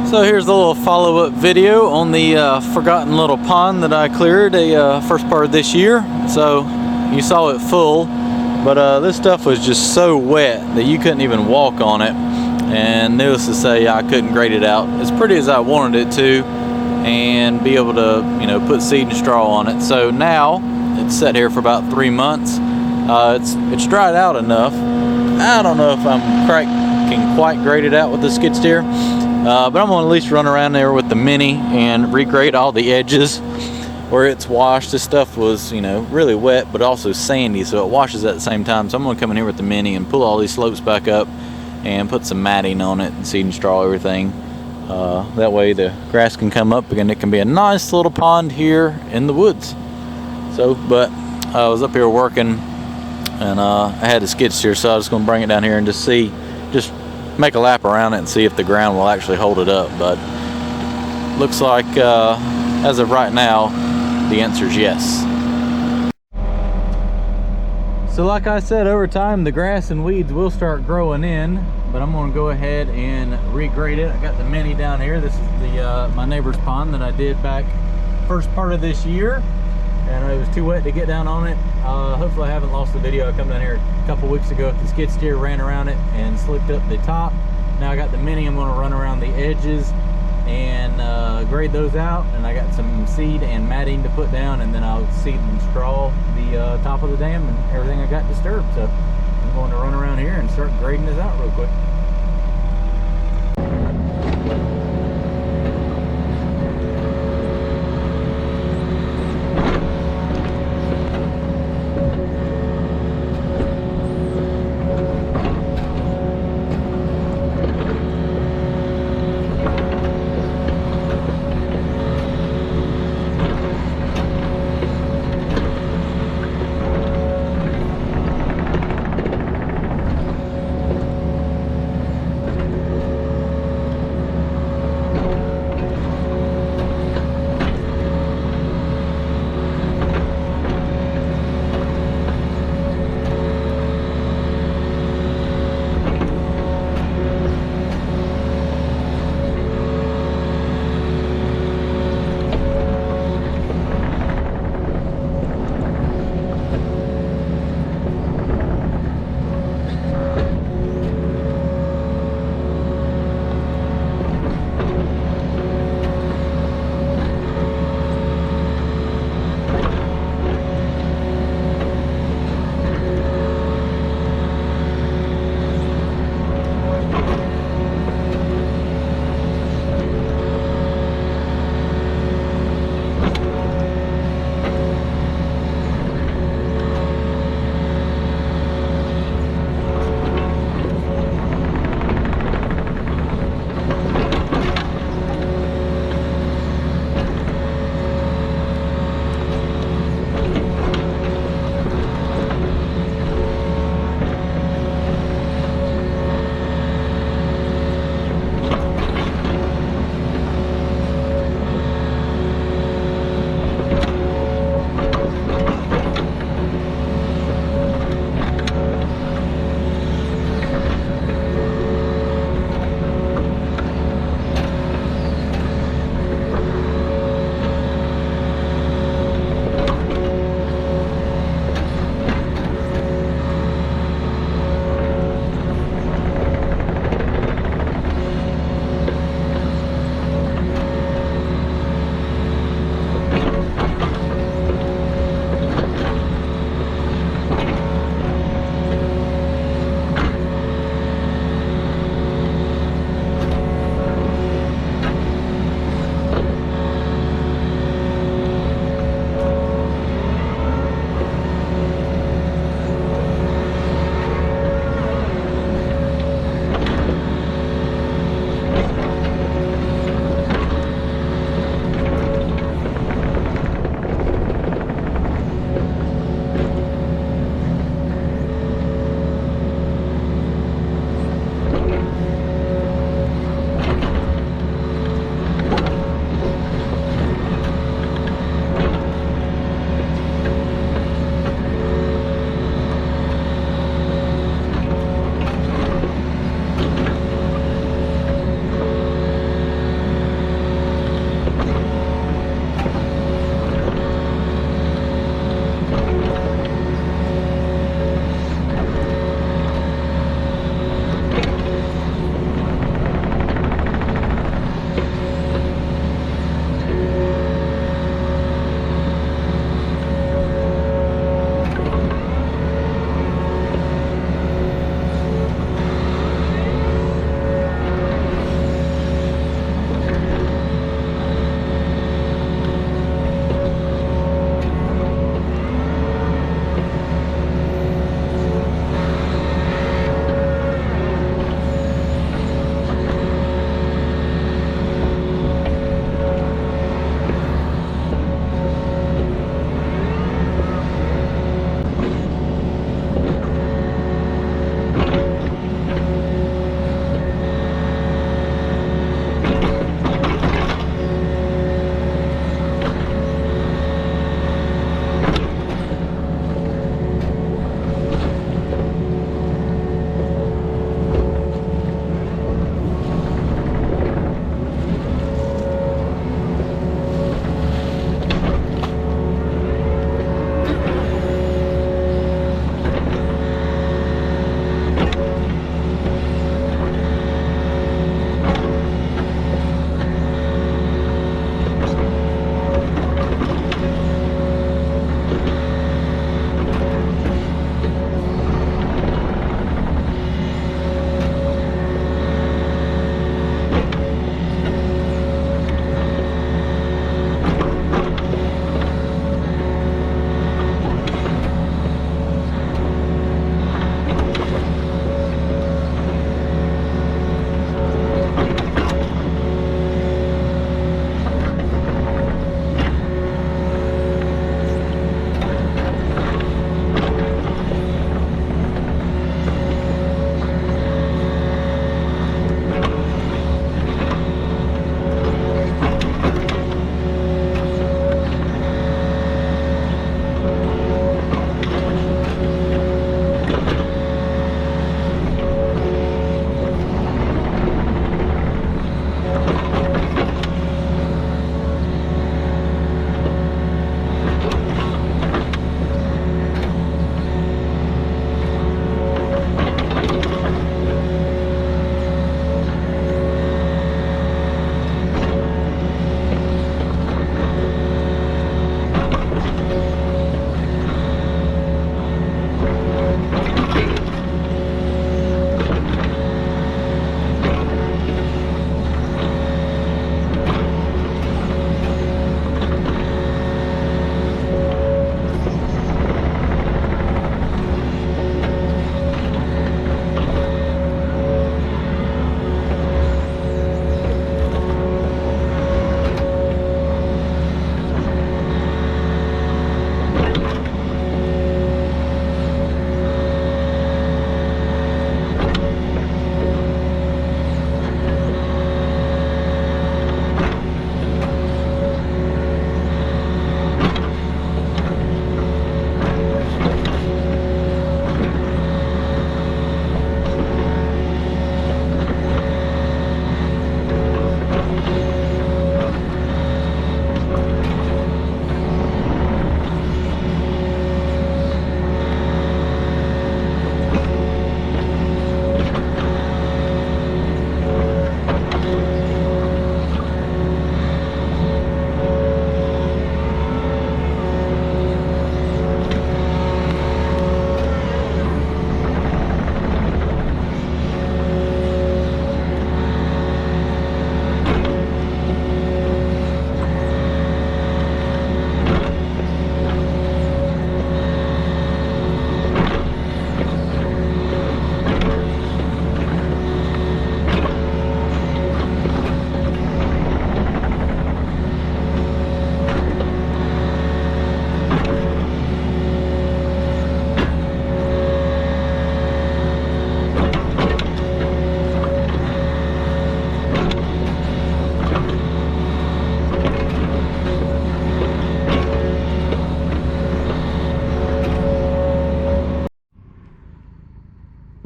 So here's a little follow-up video on the forgotten little pond that I cleared first part of this year. So you saw it full, but this stuff was just so wet that you couldn't even walk on it. And needless to say, I couldn't grade it out as pretty as I wanted it to and be able to, put seed and straw on it. So now it's sat here for about 3 months. It's dried out enough. I don't know if can quite grade it out with the skid steer. But I'm gonna at least run around there with the Mini and regrade all the edges where it's washed. This stuff was, really wet, but also sandy, so it washes at the same time. So I'm gonna come in here with the Mini and pull all these slopes back up and put some matting on it and seed and straw everything. That way the grass can come up and it can be a nice little pond here in the woods. So, but I was up here working and I had a skid steer, so I was gonna bring it down here and just make a lap around it and see if the ground will actually hold it up. But looks like as of right now the answer is yes. So like I said, over time the grass and weeds will start growing in, but I'm going to go ahead and regrade it. I got the Mini down here. This is my neighbor's pond that I did back first part of this year, and it was too wet to get down on it. Hopefully I haven't lost the video. I come down here a couple weeks ago with the skid steer, ran around it and slicked up the top. Now I got the Mini. I'm going to run around the edges and grade those out, and I got some seed and matting to put down, and then I'll seed and straw the top of the dam and everything I got disturbed. So I'm going to run around here and start grading this out real quick.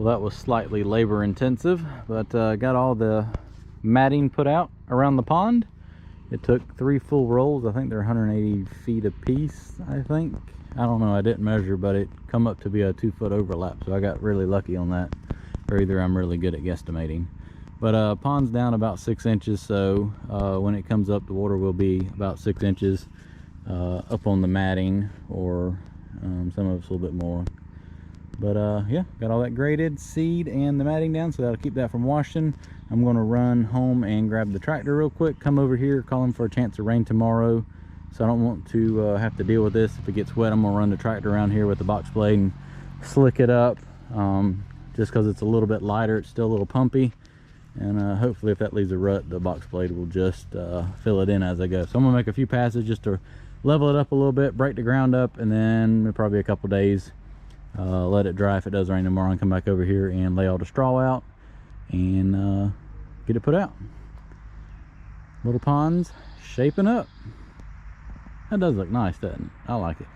that was slightly labor intensive, but got all the matting put out around the pond. It took 3 full rolls. I think they're 180 feet a piece, I think. I don't know, I didn't measure, but it come up to be a 2-foot overlap, so I got really lucky on that. Or either I'm really good at guesstimating. But pond's down about 6 inches, so when it comes up, the water will be about 6 inches up on the matting, or some of it's a little bit more. But yeah, got all that graded, seed, and the matting down, so that'll keep that from washing. I'm going to run home and grab the tractor real quick, come over here, calling for a chance of rain tomorrow, so I don't want to have to deal with this. If it gets wet, I'm going to run the tractor around here with the box blade and slick it up. Just because it's a little bit lighter, it's still a little pumpy, and hopefully if that leaves a rut, the box blade will just fill it in as I go. So I'm going to make a few passes just to level it up a little bit, break the ground up, and then probably a couple days let it dry. If it does rain tomorrow, and come back over here and lay all the straw out and get it put out. Little pond's shaping up. That does look nice, doesn't it? I like it.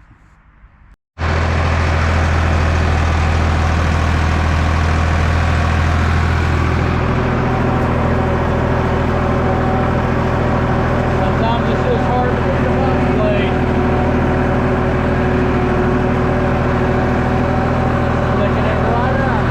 Sometimes it's just hard to read a box blade. Taking it right out.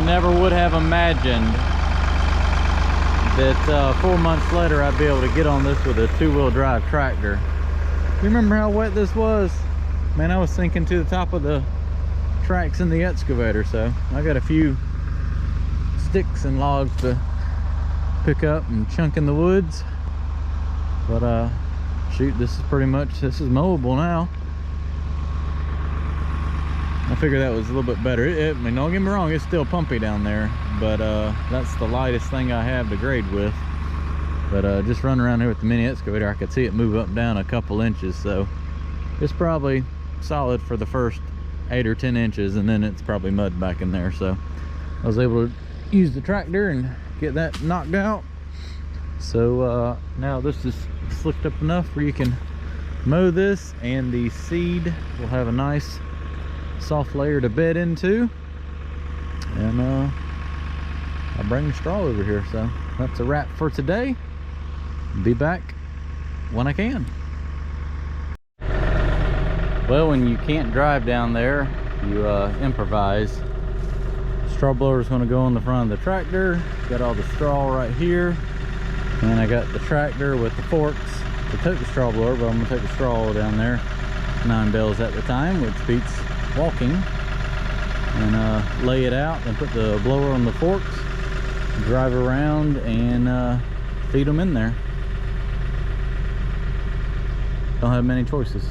Never would have imagined that 4 months later I'd be able to get on this with a 2-wheel drive tractor. You remember how wet this was? Man, I was sinking to the top of the tracks in the excavator, so I got a few sticks and logs to pick up and chunk in the woods. But shoot, this is mowable now. I figured that was a little bit better. I mean, don't get me wrong, it's still pumpy down there, but that's the lightest thing I have to grade with. But just running around here with the mini excavator, I could see it move up and down a couple inches, so it's probably solid for the first 8 or 10 inches, and then it's probably mud back in there. So I was able to use the tractor and get that knocked out. So now this is slicked up enough where you can mow this, and the seed will have a nice soft layer to bed into, and I'll bring the straw over here. So that's a wrap for today. Be back when I can. Well, when you can't drive down there, you improvise. Straw blower is going to go on the front of the tractor. Got all the straw right here, and I got the tractor with the forks to tote the straw blower, but I'm going to take the straw down there 9 bales at the time, which beats walking, and lay it out and put the blower on the forks, drive around and feed them in there. Don't have many choices.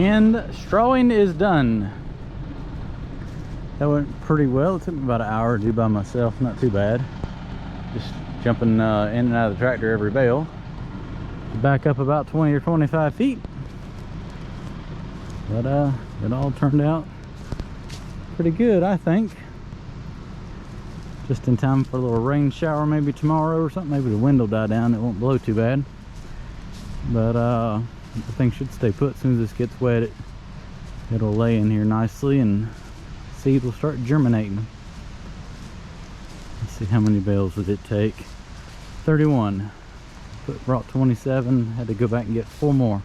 And strawing is done. That went pretty well. It took me about an hour to do by myself, not too bad. Just jumping in and out of the tractor every bale. Back up about 20 or 25 feet. But it all turned out pretty good, I think. Just in time for a little rain shower maybe tomorrow or something. Maybe the wind will die down, it won't blow too bad. But the thing should stay put. As soon as this gets wet, it'll lay in here nicely and seed will start germinating. Let's see, how many bales did it take? 31. Brought 27, had to go back and get 4 more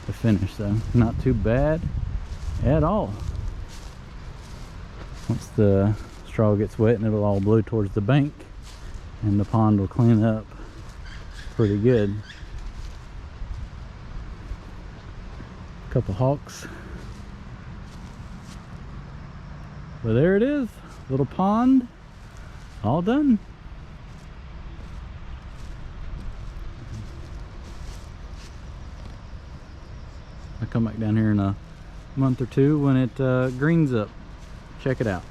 to finish, so not too bad at all. Once the straw gets wet, and it'll all blow towards the bank, and the pond will clean up pretty good. A couple hawks. But there it is, little pond, all done. I'll come back down here in a month or two when it greens up. Check it out.